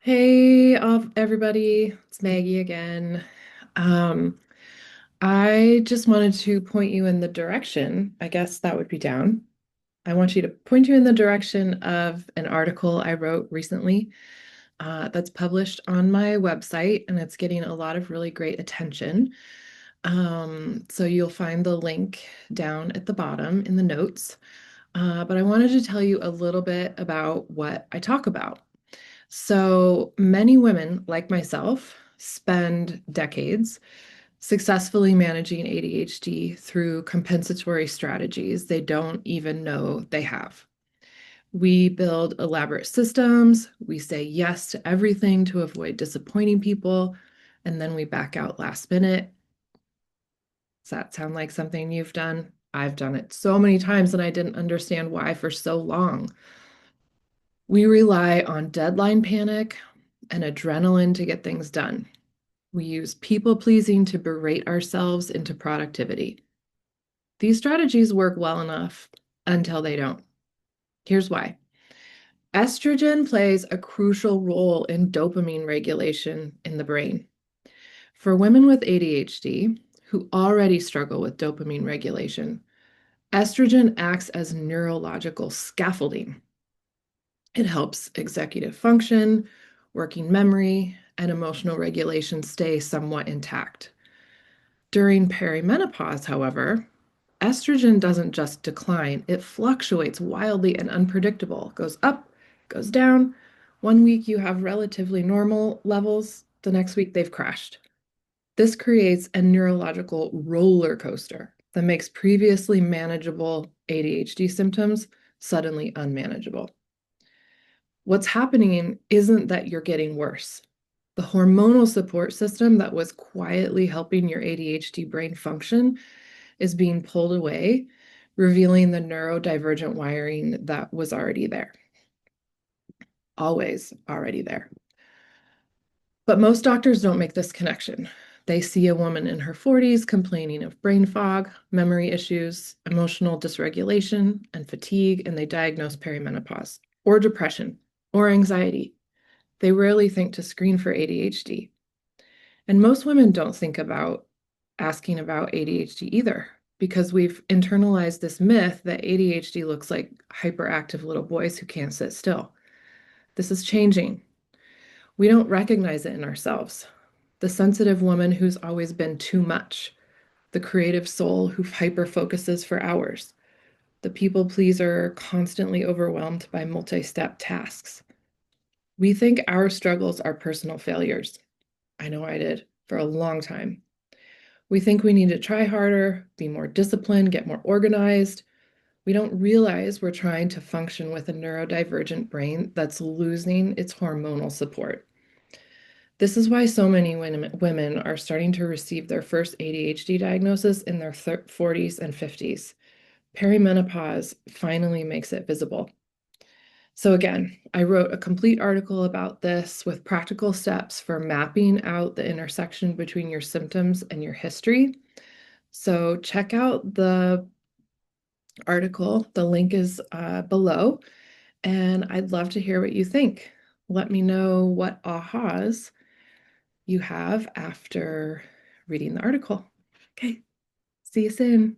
Hey, everybody, it's Maggie again. Um, I just wanted to point you in the direction, I guess that would be down. I want you to point you in the direction of an article I wrote recently that's published on my website, and it's getting a lot of really great attention. So you'll find the link down at the bottom in the notes. But I wanted to tell you a little bit about what I talk about. So many women, like myself, spend decades successfully managing ADHD through compensatory strategies they don't even know they have. We build elaborate systems, we say yes to everything to avoid disappointing people, and then we back out last minute. Does that sound like something you've done? I've done it so many times and I didn't understand why for so long. We rely on deadline panic and adrenaline to get things done. We use people pleasing to berate ourselves into productivity. These strategies work well enough until they don't. Here's why. Estrogen plays a crucial role in dopamine regulation in the brain. For women with ADHD who already struggle with dopamine regulation, estrogen acts as neurological scaffolding. It helps executive function, working memory, and emotional regulation stay somewhat intact. During perimenopause, however, estrogen doesn't just decline, it fluctuates wildly and unpredictable. It goes up, goes down. One week you have relatively normal levels, the next week they've crashed. This creates a neurological roller coaster that makes previously manageable ADHD symptoms suddenly unmanageable. What's happening isn't that you're getting worse. The hormonal support system that was quietly helping your ADHD brain function is being pulled away, revealing the neurodivergent wiring that was already there, always already there. But most doctors don't make this connection. They see a woman in her 40s complaining of brain fog, memory issues, emotional dysregulation, and fatigue, and they diagnose perimenopause or depression or anxiety. They rarely think to screen for ADHD. And most women don't think about asking about ADHD either, because we've internalized this myth that ADHD looks like hyperactive little boys who can't sit still. This is changing. We don't recognize it in ourselves. The sensitive woman who's always been too much, the creative soul who hyper focuses for hours, the people pleaser constantly overwhelmed by multi step tasks. We think our struggles are personal failures. I know I did for a long time. We think we need to try harder, be more disciplined, get more organized. We don't realize we're trying to function with a neurodivergent brain that's losing its hormonal support. This is why so many women are starting to receive their first ADHD diagnosis in their 40s and 50s. Perimenopause finally makes it visible. So again, I wrote a complete article about this with practical steps for mapping out the intersection between your symptoms and your history. So check out the article. The link is below, and I'd love to hear what you think. Let me know what ahas you have after reading the article. Okay, see you soon.